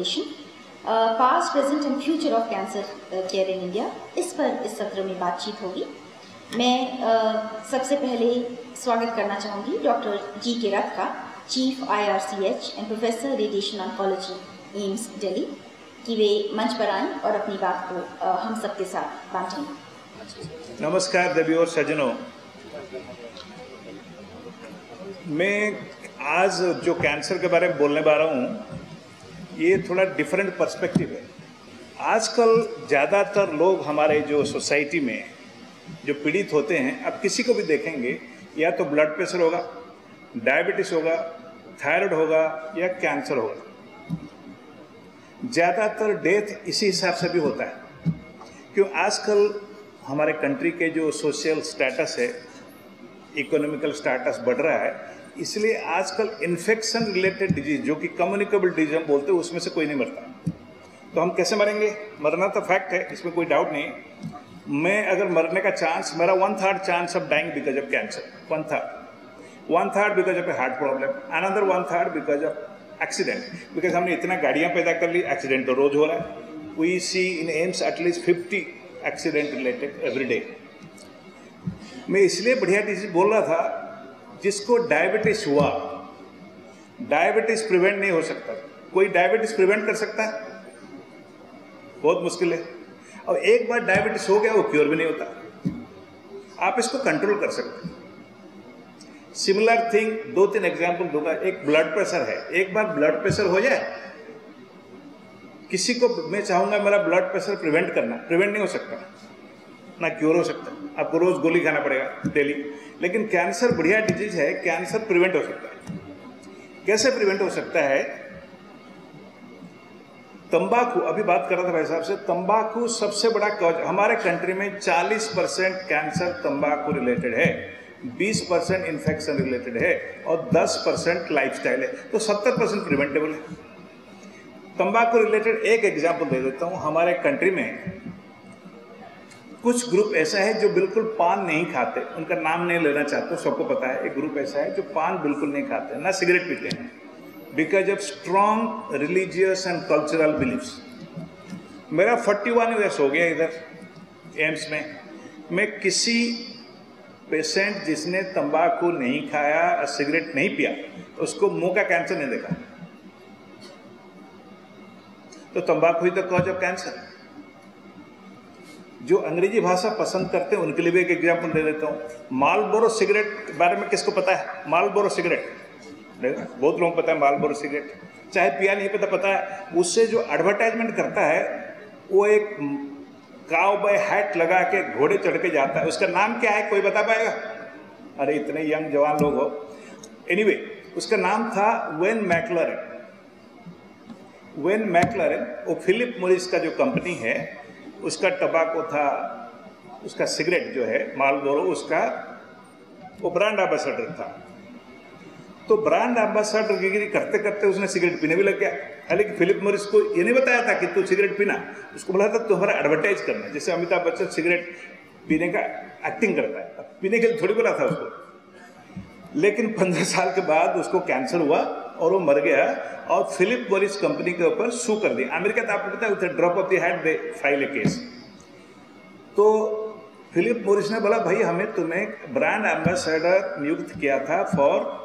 Education, past, present and future of cancer care in India, इस पर इस सत्र में बातचीत होगी। मैं सबसे पहले स्वागत करना चाहूँगी डॉक्टर जी.के. रथ का, chief IRCH and professor radiation oncology, AIIMS Delhi, कि वे मंच पर आएँ और अपनी बात को हम सबके साथ बांटें। नमस्कार देवी और सज्जनों, मैं आज जो कैंसर के बारे में बोलने वाला हूँ ये थोड़ा डिफरेंट पर्सपेक्टिव है। आजकल ज़्यादातर लोग हमारे जो सोसाइटी में जो पीड़ित होते हैं, अब किसी को भी देखेंगे या तो ब्लड प्रेशर होगा, डायबिटीज होगा, थायराइड होगा या कैंसर होगा। ज़्यादातर डेथ इसी हिसाब से भी होता है, क्यों आजकल हमारे कंट्री के जो सोशल स्टेटस है, इकोनॉमिकल स्टेटस बढ़ रहा है, इसलिए आजकल इन्फेक्शन रिलेटेड डिजीज जो कि कम्युनिकेबल डिजीज हम बोलते हैं उसमें से कोई नहीं मरता। तो हम कैसे मरेंगे? मरना तो फैक्ट है, इसमें कोई डाउट नहीं। मैं अगर मरने का चांस, मेरा 1/3 chance of dying because of cancer, 1/3 because of a heart problem, another 1/3 because of accident. Because हमने इतना गाड़ियाँ पैदा कर ली, एक्सीडेंट तो रोज हो रहा है। We see in AIIMS at least 50 accident related every day. मैं इसलिए बढ़िया डिजीज बोल रहा था, जिसको डायबिटीज हुआ, डायबिटीज प्रिवेंट नहीं हो सकता। कोई डायबिटीज प्रिवेंट कर सकता है? बहुत मुश्किल है। और एक बार डायबिटीज हो गया वो क्योर भी नहीं होता। आप इसको कंट्रोल कर सकते हैं। सिमिलर थिंग 2-3 एग्जाम्पल दूंगा। एक ब्लड प्रेशर है, एक बार ब्लड प्रेशर हो जाए, किसी को मैं चाहूंगा मेरा ब्लड प्रेशर प्रिवेंट करना, प्रिवेंट नहीं हो सकता, ना क्योर हो सकता। आपको रोज गोली खाना पड़ेगा डेली। लेकिन कैंसर बढ़िया डिजीज है, कैंसर प्रिवेंट हो सकता है। कैसे प्रिवेंट हो सकता है? तंबाकू, अभी बात कर रहा था भाई साहब से, तंबाकू सबसे बड़ा कॉज हमारे कंट्री में। 40% कैंसर तंबाकू रिलेटेड है, 20% इन्फेक्शन रिलेटेड है और 10% लाइफस्टाइल है, तो 70% प्रिवेंटेबल है। तंबाकू रिलेटेड एक एग्जाम्पल दे देता हूँ। हमारे कंट्री में कुछ ग्रुप ऐसा है जो बिल्कुल पान नहीं खाते, उनका नाम नहीं लेना चाहते, सबको पता है। एक ग्रुप ऐसा है जो पान बिल्कुल नहीं खाते, ना सिगरेट पीते हैं, because of strong religious and cultural beliefs. मेरा 41 ईयर्स हो गया इधर एम्स में। मैं किसी पेशेंट जिसने तंबाकू नहीं खाया और सिगरेट नहीं पिया, उसको मुंह का कैंसर नहीं देखा। तो तंबाकू ही तो कॉज ऑफ कैंसर। जो अंग्रेजी भाषा पसंद करते हैं उनके लिए भी एक एग्जाम्पल दे देता हूँ। मार्लबोरो सिगरेट के बारे में किसको पता है? मार्लबोरो सिगरेट बहुत लोगों को पता है। मार्लबोरो सिगरेट चाहे पिया नहीं पता है। उससे जो एडवर्टाइजमेंट करता है वो एक काउबॉय हैट लगा के घोड़े चढ़ के जाता है। उसका नाम क्या है, कोई बता पाएगा? अरे इतने यंग जवान लोग हो। एनीवे, उसका नाम था वेन मैक्लरेन। वेन मैक्लरेन, वो फिलिप मॉरिस का जो कंपनी है, उसका टबाको था, उसका सिगरेट जो है मार्लबोरो, उसका वो ब्रांड एम्बेसडर था। तो ब्रांड एम्बेसडर गिरी करते करते उसने सिगरेट पीने भी लग गया। हालांकि फिलिप मॉरिस को ये नहीं बताया था कि तू सिगरेट पीना, उसको बोला था तुम्हारा एडवर्टाइज करना। जैसे अमिताभ बच्चन सिगरेट पीने का एक्टिंग करता है, पीने के लिए थोड़ी बोला था उसको। लेकिन 15 साल के बाद उसको कैंसर हुआ और वो मर गया, और फिलिप मॉरिस कंपनी के ऊपर सू कर दिया। अमेरिका तो आपको पता है, drop of the hat they file A case. तो फिलिप मॉरिस ने बोला, भाई हमें तुम्हें ब्रांड एम्बेसडर नियुक्त किया था for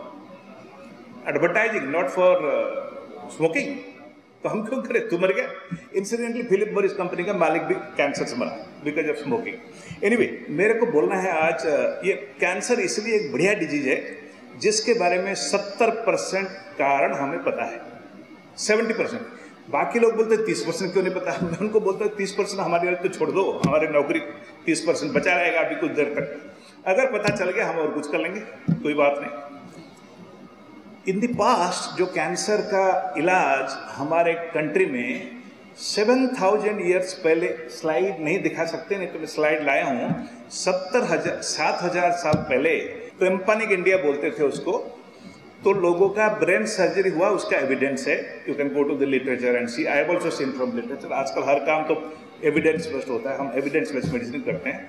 advertising, not for smoking, तो हम क्यों करें? तू मर गया। इंसिडेंटली फिलिप मॉरिस कंपनी का मालिक भी कैंसर से मरा बिकॉज ऑफ स्मोकिंग। एनीवे, मेरे को बोलना है आज, ये कैंसर इसलिए एक बढ़िया डिजीज है जिसके बारे में 70% कारण हमें पता है, 70%। बाकी लोग बोलते हैं 30% क्यों नहीं पता। मैं उनको बोलता हूँ 30% हमारे लिए तो छोड़ दो, हमारी नौकरी 30% बचा रहेगा अभी कुछ देर तक। अगर पता चल गया हम और कुछ कर लेंगे, कोई बात नहीं। इन द पास्ट जो कैंसर का इलाज हमारे कंट्री में 7000 ईयर्स पहले, स्लाइड नहीं दिखा सकते, नहीं तो मैं स्लाइड लाया हूँ, 7,000 साल पहले पैम्पानिक इंडिया बोलते थे उसको। तो लोगों का ब्रेन सर्जरी हुआ, उसका एविडेंस है। You can go to the literature and see. I have also seen from literature. आजकल हर काम तो एविडेंस बेस्ड होता है, हम एविडेंस बेस्ड मेडिसिन करते हैं।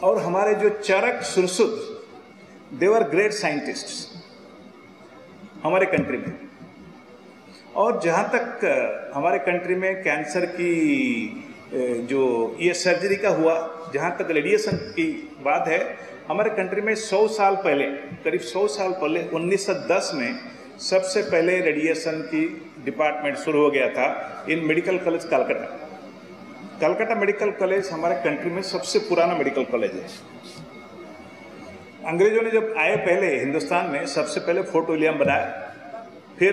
और हमारे जो चरक सुरसुत, दे वर ग्रेट साइंटिस्ट्स हमारे कंट्री में। और जहाँ तक हमारे कंट्री में कैंसर की जो ये सर्जरी का हुआ, जहाँ तक रेडिएशन की बात है, हमारे कंट्री में 100 साल पहले, करीब 100 साल पहले 1910 में सबसे पहले रेडिएशन की डिपार्टमेंट शुरू हो गया था इन medical college Calcutta. Calcutta medical college हमारे कंट्री में सबसे पुराना मेडिकल कॉलेज है। अंग्रेजों ने जब आए पहले हिंदुस्तान में, सबसे पहले फोर्ट विलियम बनाया, फिर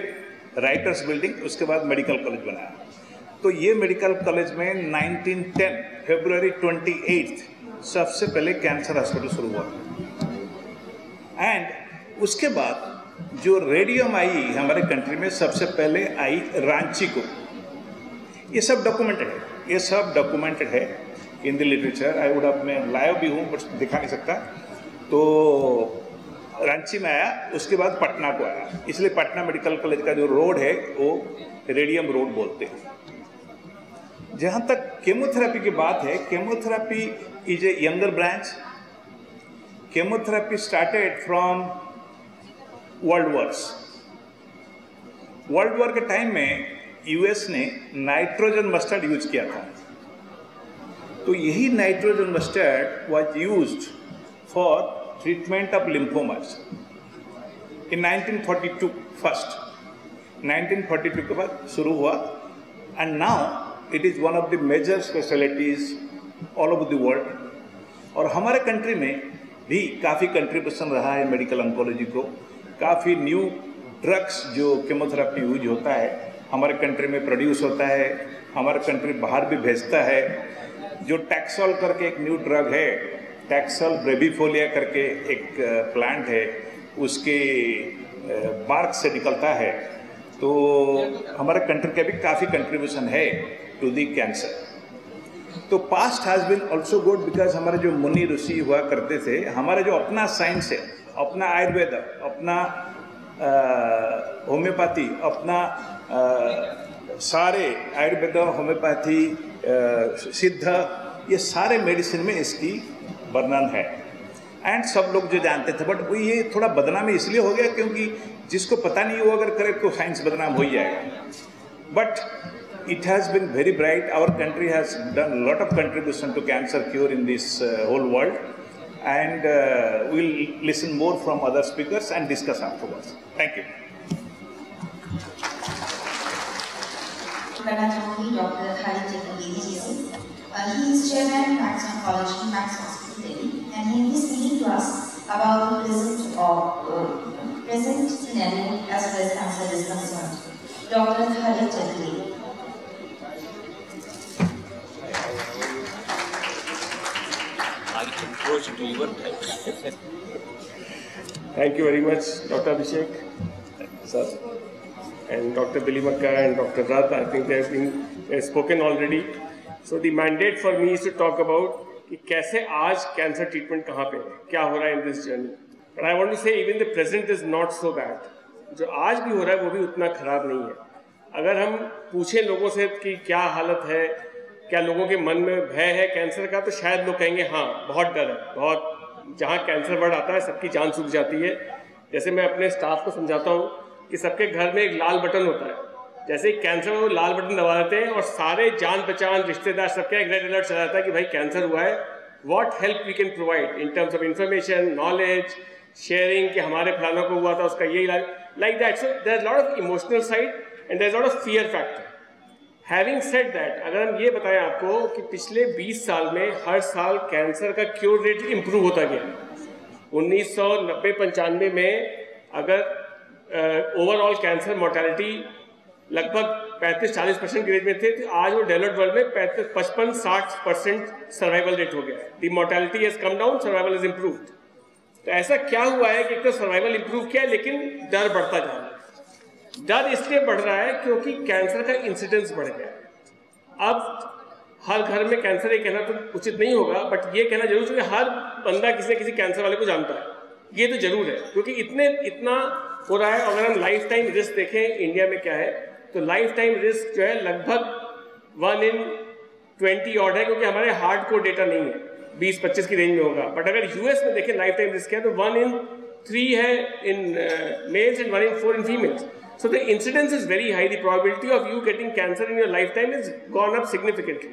राइटर्स बिल्डिंग, उसके बाद मेडिकल कॉलेज बनाया। तो ये मेडिकल कॉलेज में 1910 फरवरी 28 सबसे पहले कैंसर हॉस्पिटल शुरू हुआ। एंड उसके बाद जो रेडियम आई हमारे कंट्री में, सबसे पहले आई रांची को। ये सब डॉक्यूमेंटेड है, ये सब डॉक्यूमेंटेड है in the literature. I would have, मैं लाइव भी हूँ बट दिखा नहीं सकता। तो रांची में आया, उसके बाद पटना को आया, इसलिए पटना मेडिकल कॉलेज का जो रोड है वो रेडियम रोड बोलते हैं। जहाँ तक केमोथेरेपी की बात है, chemotherapy is a younger branch. Chemotherapy started from world wars. World war के टाइम में यूएस ने नाइट्रोजन मस्टर्ड यूज किया था। तो यही nitrogen mustard was used for treatment of lymphomas in 1942 first. 1942 के बाद शुरू हुआ and now it is one of the major specialities all over the world. और हमारे कंट्री में भी काफ़ी कंट्रीब्यूशन रहा है मेडिकल ऑन्कोलॉजी को। काफ़ी न्यू ड्रग्स जो केमोथेरेपी यूज होता है हमारे कंट्री में प्रोड्यूस होता है, हमारे कंट्री बाहर भी भेजता है। जो टैक्सोल करके एक न्यू ड्रग है, टैक्सोल ब्रेविफोलिया करके एक प्लांट है, उसके बार्क से निकलता है। तो हमारे कंट्री का भी काफ़ी कंट्रीब्यूशन है टू दी कैंसर। तो past has been also good because हमारे जो मुनि ऋषि हुआ करते थे, हमारा जो अपना साइंस है, अपना आयुर्वेद, अपना होम्योपैथी, अपना सारे आयुर्वेद, होम्योपैथी, सिद्ध, ये सारे मेडिसिन में इसकी वर्णन है। एंड सब लोग जो जानते थे, बट वो ये थोड़ा बदनामी इसलिए हो गया क्योंकि जिसको पता नहीं वो अगर करे तो साइंस बदनाम हो ही जाएगा। But it has been very bright. Our country has done a lot of contribution to cancer cure in this whole world, and we'll listen more from other speakers and discuss afterwards. Thank you. करना चाहूँगी doctor Khalid Jahangiri जी से। He is chairman Max Oncology, Max Hospital Delhi, and he is speaking to us about the present scenario as breast cancer is concerned. Dr. Khalid Jahangiri. Thank you very much, Dr. Abhishek, sir, and Dr. Billy Makka and Dr. Rath. I think they have been spoken already. So the mandate for me is to talk about कि कैसे आज cancer treatment कहाँ पे है, क्या हो रहा है in this journey. But I want to say even the present is not so bad. जो आज भी हो रहा है वो भी उतना खराब नहीं है। अगर हम पूछें लोगों से कि क्या हालत है, क्या लोगों के मन में भय है कैंसर का, तो शायद लोग कहेंगे हाँ बहुत डर है, बहुत। जहाँ कैंसर वर्ड आता है सबकी जान सूख जाती है। जैसे मैं अपने स्टाफ को समझाता हूँ कि सबके घर में एक लाल बटन होता है, जैसे ही कैंसर में वो लाल बटन दबा देते हैं और सारे जान पहचान रिश्तेदार सबके एक रेड अलर्ट चला जाता है कि भाई कैंसर हुआ है, what help we can provide in terms of information, knowledge sharing, कि हमारे फलानों को हुआ था उसका ये इलाज, like that. So there is lot of emotional side and there is lot of fear factor. Having said that, अगर हम ये बताएं आपको कि पिछले 20 साल में हर साल कैंसर का क्योर रेट इंप्रूव होता गया। 1990-95 में अगर ओवरऑल कैंसर मोर्टेलिटी लगभग 35-40% की रेंज में थे, तो आज वो डेवलप्ड वर्ल्ड में 55-60% सर्वाइवल रेट हो गया है। The mortality has come down, survival is improved. तो ऐसा क्या हुआ है कि एक तो सर्वाइवल इम्प्रूव किया है लेकिन डर बढ़ता जा रहा है। डर इसलिए बढ़ रहा है क्योंकि कैंसर का इंसिडेंस बढ़ गया है। अब हर घर में कैंसर, ये कहना तो उचित नहीं होगा, बट ये कहना जरूर है कि हर बंदा किसी न किसी कैंसर वाले को जानता है, ये तो जरूर है, क्योंकि इतना हो रहा है। अगर हम लाइफ टाइम रिस्क देखें इंडिया में क्या है, तो लाइफ टाइम रिस्क जो है लगभग 1 in 20 ऑड है, क्योंकि हमारे हार्ड कोर डेटा नहीं है, 20-25 की रेंज में होगा। बट अगर यूएस में देखें लाइफ टाइम रिस्क है तो 1 in 3 है in males and 1 in 4 in females. So the incidence is very high. The probability of you getting cancer in your lifetime is gone up significantly.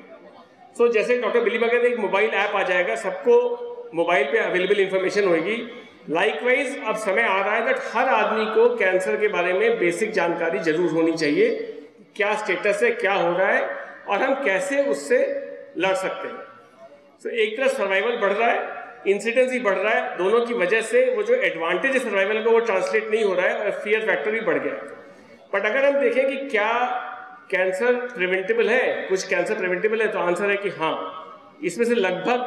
So जैसे doctor बिलीमा कहते हैं एक mobile app आ जाएगा, सबको mobile पे available information होगी। Likewise अब समय आ रहा है दैट हर आदमी को कैंसर के बारे में बेसिक जानकारी जरूर होनी चाहिए, क्या स्टेटस है, क्या हो रहा है और हम कैसे उससे लड़ सकते हैं। So एक तरफ सर्वाइवल बढ़ रहा है, इंसिडेंस भी बढ़ रहा है, दोनों की वजह से वो जो एडवांटेज है सर्वाइवल का वो ट्रांसलेट नहीं हो रहा है और फियर फैक्टर भी बढ़ गया है। बट अगर हम देखें कि क्या कैंसर प्रिवेंटेबल है, कुछ कैंसर प्रिवेंटेबल है, तो आंसर है कि हाँ, इसमें से लगभग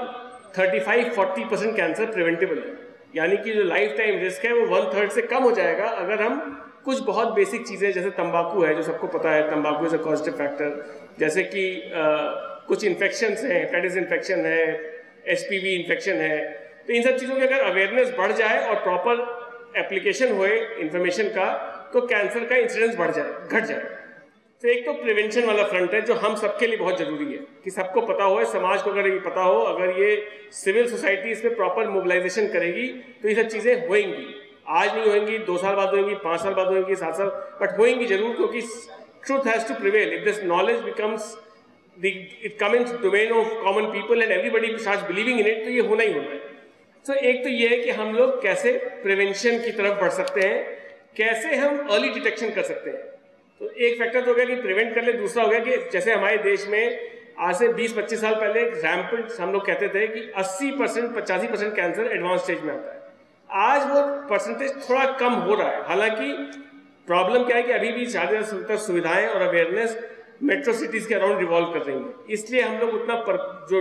35-40% कैंसर प्रिवेंटेबल है, यानी कि जो लाइफ टाइम रिस्क है वो 1/3 से कम हो जाएगा अगर हम कुछ बहुत बेसिक चीज़ें, जैसे तंबाकू है जो सबको पता है, तंबाकू इज अ कॉजेटिव फैक्टर, जैसे कि कुछ इन्फेक्शन हैं, हेपेटाइटिस इन्फेक्शन है, HPV इन्फेक्शन है, तो इन सब चीज़ों की अगर अवेयरनेस बढ़ जाए और प्रॉपर एप्लीकेशन होए इन्फॉर्मेशन का, तो कैंसर का इंसिडेंस बढ़ जाए, घट जाए। तो एक तो प्रिवेंशन वाला फ्रंट है जो हम सबके लिए बहुत जरूरी है कि सबको पता हो, समाज को अगर ये पता हो, अगर ये सिविल सोसाइटी इसमें प्रॉपर मोबिलाइजेशन करेगी तो ये सब चीज़ें होएंगी। आज नहीं होएंगी, 2 साल बाद होएंगी, 5 साल बाद होएंगी, 7 साल, बट होएंगी जरूर, क्योंकि truth has to prevail. If this knowledge becomes it comes in domain of common people and everybody starts believing in it, तो ये होना ही होना है। So एक तो ये है कि हम लोग कैसे प्रिवेंशन की तरफ बढ़ सकते हैं, कैसे हम अर्ली डिटेक्शन कर सकते हैं। तो एक फैक्टर तो हो गया कि प्रिवेंट कर ले, दूसरा हो गया कि जैसे हमारे देश में आज से 20-25 साल पहले रैम्पेंट हम लोग कहते थे कि 80% 85% कैंसर एडवांस स्टेज में आता है। आज वो परसेंटेज थोड़ा कम हो रहा है, हालांकि प्रॉब्लम क्या है कि अभी भी ज़्यादा सुविधाएं और अवेयरनेस मेट्रो सिटीज के अराउंड रिवॉल्व कर रही हैं, इसलिए हम लोग उतना जो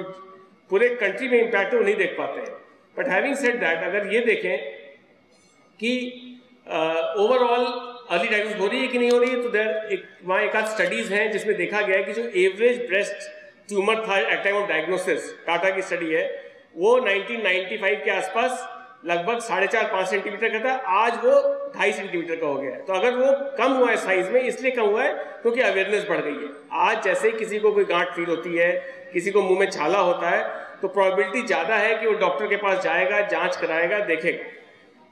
पूरे कंट्री में इम्पैक्ट है वो नहीं देख पाते हैं। बट हैविंग सेड दैट, अगर ये देखें कि ओवरऑल अर्ली डायग्नोसिस हो रही है कि नहीं हो रही है, तो वहाँ एक आध स्टडीज हैं जिसमें देखा गया है कि जो एवरेज ब्रेस्ट ट्यूमर था at time of diagnosis, Tata की स्टडी है, वो 1995 के आसपास लगभग 4.5-5 सेंटीमीटर का था, आज वो 2.5 सेंटीमीटर का हो गया है। तो अगर वो कम हुआ है साइज में, इसलिए कम हुआ है क्योंकि अवेयरनेस बढ़ गई है। आज जैसे किसी को कोई गांठ फील होती है, किसी को मुंह में छाला होता है, तो प्रोबेबिलिटी ज़्यादा है कि वो डॉक्टर के पास जाएगा, जांच कराएगा, देखेगा।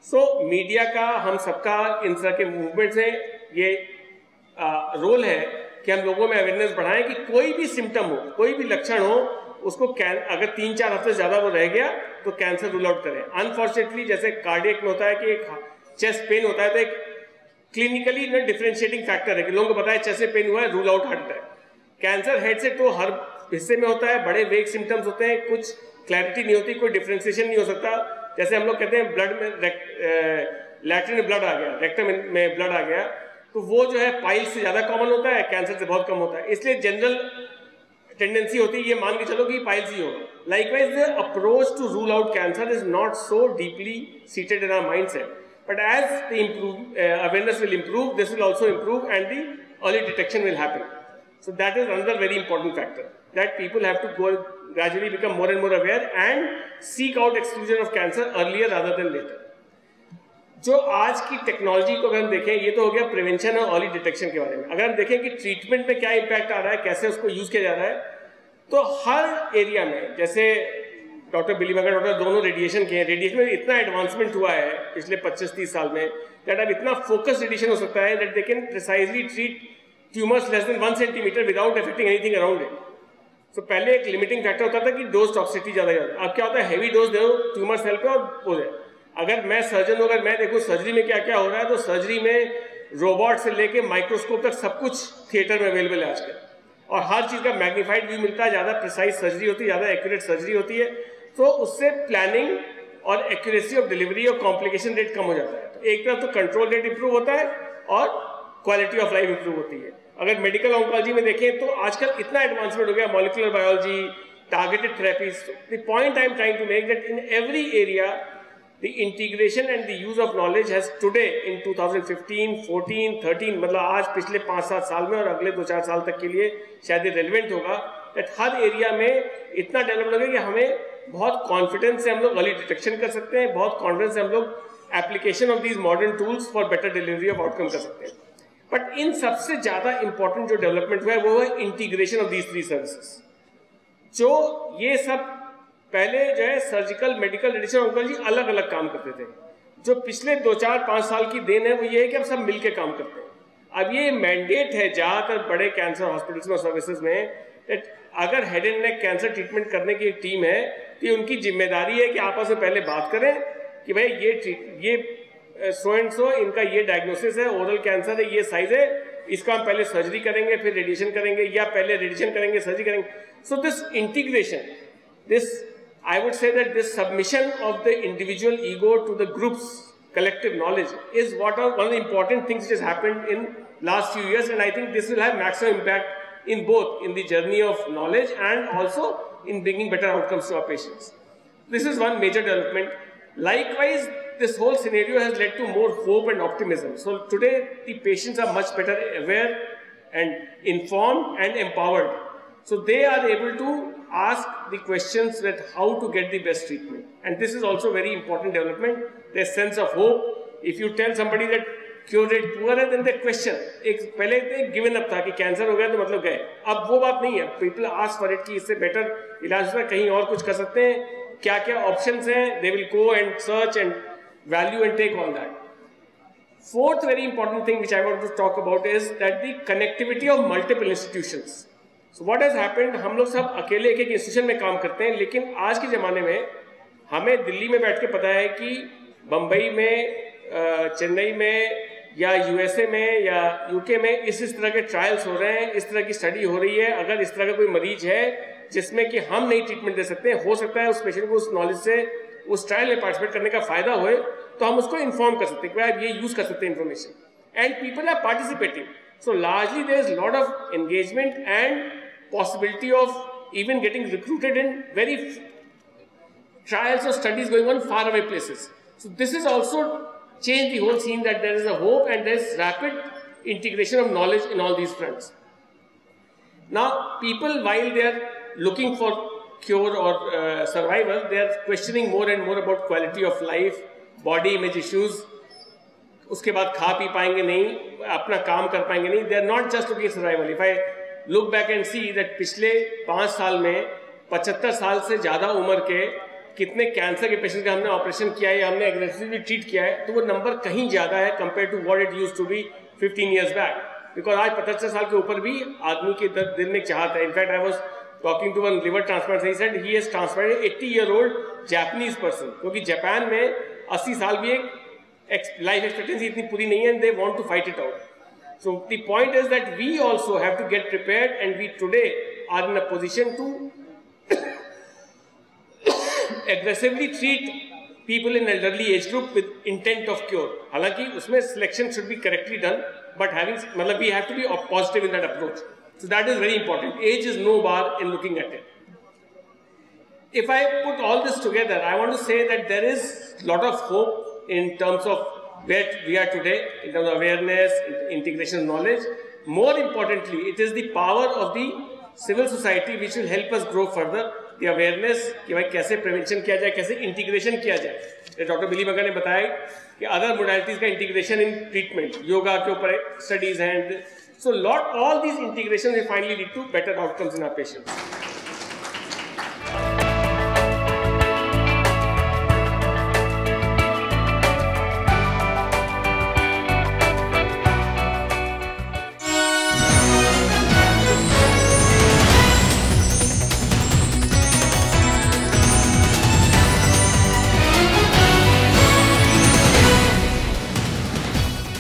सो मीडिया का, हम सबका, इन तरह के मूवमेंट से ये रोल है कि हम लोगों में अवेयरनेस बढ़ाएं कि कोई भी सिम्टम हो, कोई भी लक्षण हो, उसको अगर 3-4 हफ्ते से ज़्यादा वो रह गया तो कैंसर रूल आउट करें। अनफॉर्चुनेटली जैसे कार्डियक में होता है कि एक चेस्ट पेन होता है, तो एक क्लिनिकली ना डिफरेंशिएटिंग फैक्टर है कि लोगों को पता है चेस्ट से पेन हुआ है, rule out heart attack. Cancer head से तो हर हिस्से में होता है, बड़े वेग सिम्टम्स होते हैं, कुछ क्लैरिटी नहीं होती, कोई डिफ्रेंसिएशन नहीं हो सकता। जैसे हम लोग कहते हैं ब्लड में लैट्रिन में ब्लड आ गया, रेक्टम में ब्लड आ गया, तो वो जो है पाइल्स से ज़्यादा कॉमन होता है, कैंसर से बहुत कम होता है। इसलिए जनरल टेंडेंसी होती है ये मान के चलो कि पाइल्स ही होगा। Likewise, the approach to rule out cancer is not so deeply seated in our mindset. But as the awareness will improve, this will also improve and the early detection will happen. So that is another very important factor, that people have to go gradually become more and more aware and seek out exclusion of cancer earlier rather than later. जो आज की technology को अगर हम देखें, ये तो हो गया प्रिवेंशन और अर्ली डिटेक्शन के बारे में। अगर हम देखें कि ट्रीटमेंट में क्या इम्पैक्ट आ रहा है, कैसे उसको यूज किया जा रहा है, तो हर एरिया में, जैसे डॉक्टर बिलीमा का डॉक्टर दोनों रेडिएशन के हैं, रेडिएशन में इतना एडवांसमेंट हुआ है पिछले 25-30 साल में, दैट अब इतना फोकस रेडिएशन हो सकता है that they can precisely treat tumours less than 1 centimetre without affecting anything around it. तो पहले एक लिमिटिंग फैक्टर होता था कि डोज टॉक्सिसिटी ज़्यादा जाता है। अब क्या होता है, हैवी डोज दो ट्यूमर सेल पे और हो जाए। अगर मैं सर्जन हूँ, अगर मैं देखूँ सर्जरी में क्या क्या हो रहा है, तो सर्जरी में रोबोट से लेके माइक्रोस्कोप तक सब कुछ थिएटर में अवेलेबल है आजकल, और हर चीज़ का मैग्नीफाइड व्यू मिलता है, ज़्यादा प्रिसाइज सर्जरी होती है, ज़्यादा एक्यूरेट सर्जरी होती है, तो उससे प्लानिंग और एक्यूरेसी ऑफ डिलीवरी और कॉम्प्लिकेशन रेट कम हो जाता है। तो एक तरफ तो कंट्रोल रेट इंप्रूव होता है और क्वालिटी ऑफ लाइफ इंप्रूव होती है। अगर मेडिकल ऑन्कोलॉजी में देखें तो आजकल इतना एडवांसमेंट हो गया, molecular biology, targeted therapies. The point I am trying to make that in every area the integration and the use of knowledge has today in 2015, 14, 13, मतलब आज पिछले 5-7 साल में और अगले 2-4 साल तक के लिए शायद ये रेलिवेंट होगा, that हर एरिया में इतना डेवलप होगा कि हमें बहुत कॉन्फिडेंस से हम लोग अर्ली डिटेक्शन कर सकते हैं, बहुत कॉन्फिडेंस से हम लोग application of these modern tools for better delivery of outcome कर सकते हैं। बट इन सबसे ज़्यादा इंपॉर्टेंट जो डेवलपमेंट हुआ है वो है इंटीग्रेशन ऑफ दीज 3 सर्विसेज। जो ये सब पहले जो है सर्जिकल, मेडिकल, रेडिएशन, ऑन्कोलॉजी अलग अलग काम करते थे। जो पिछले 2-4-5 साल की देन है वो ये है कि अब सब मिलके काम करते हैं। अब ये मैंडेट है ज़्यादातर बड़े कैंसर हॉस्पिटल्स में सर्विसेज में, अगर head and neck cancer treatment करने की एक टीम है तो उनकी जिम्मेदारी है कि आपस में पहले बात करें कि भाई ये सो एंड सो इनका ये डायग्नोसिस है, ओरल कैंसर है, ये साइज है, इसका हम पहले सर्जरी करेंगे फिर रेडिएशन करेंगे, या पहले रेडिएशन करेंगे सर्जरी करेंगे. So this integration, this I would say that this submission of the individual ego to the group's collective knowledge is one of the important things which has happened in last few years, and I think this will have maximum impact in both in the journey of knowledge and also in bringing better outcomes to our patients. This is one major development. Likewise, this whole scenario has led to more hope and optimism. So today the patients are much better aware and informed and empowered. So they are able to ask the questions that how to get the best treatment, and this is also very important development. There's sense of hope. If you tell somebody that cure rate poor है, then the question, एक पहले एक given up था कि cancer हो गया तो मतलब गए. अब वो बात नहीं है. People ask for it कि इससे better इलाज होगा, कहीं और कुछ कर सकते हैं, क्या क्या options हैं. They will go and search and value and take all that. Fourth very important thing which I want to talk about is that the connectivity of multiple institutions. So what has happened, हम लोग सब अकेले एक एक institution में काम करते हैं, लेकिन आज के ज़माने में हमें दिल्ली में बैठ के पता है कि बम्बई में, चेन्नई में या यूएसए में या यूके में इस तरह के ट्रायल्स हो रहे हैं, इस तरह की स्टडी हो रही है. अगर इस तरह का कोई मरीज है जिसमें कि हम नहीं ट्रीटमेंट दे सकते, हो सकता है उस पेशेंट को उस नॉलेज से उस ट्रायल में पार्टिसिपेट करने का फायदा होए, तो हम उसको इन्फॉर्म कर सकते हैं कि आप ये यूज़ कर सकते हैं information, and people are participating. So largely there is lot of engagement and possibility of even getting recruited in very trials or studies going on far away places. So this has also changed the whole scene, that there is a hope and there is rapid integration of knowledge in all these fronts. Now people, while they are looking for cure or survival, they are questioning more and more about quality of life, body image issues. उसके बाद खा P पाएंगे नहीं, अपना काम कर पाएंगे नहीं. They are not just looking at survival. If I look back and see that पिछले 5 साल में 75 साल से ज़्यादा उम्र के कितने कैंसर के पेशेंट का हमने ऑपरेशन किया है या हमने एग्रेसिवली ट्रीट किया है, तो वो नंबर कहीं ज़्यादा है compare to what it used to be 15 years back. Because आज 75 साल के ऊपर भी आदमी के दिल में चाहत है. In fact I was talking to one liver transplant, he said he has transplanted 80-year-old Japanese person, क्योंकि जापान में 80 साल भी एक लाइफ एक्सपेक्टेंसी इतनी पूरी नहीं है, and they want to fight it out. So the point is that we also have to get prepared, and we today are in a position to aggressively treat people in elderly age group with intent of cure. हालांकि उसमें selection should be correctly done, but मतलब we have to be positive in that approach. So that is very important. Age is no bar in looking at it. If I put all this together, I want to say that there is a lot of hope in terms of where we are today, in terms of awareness, integration of knowledge. More importantly, it is the power of the civil society which will help us grow further. The awareness कि भाई कैसे prevention किया जाए, कैसे integration किया जाए. Doctor बिली मक्का ने बताया कि अदर मोडालिटीज का इंटीग्रेशन इन ट्रीटमेंट, योगा के ऊपर स्टडीज हैं. सो all these integrations will finally lead to better outcomes in our patients.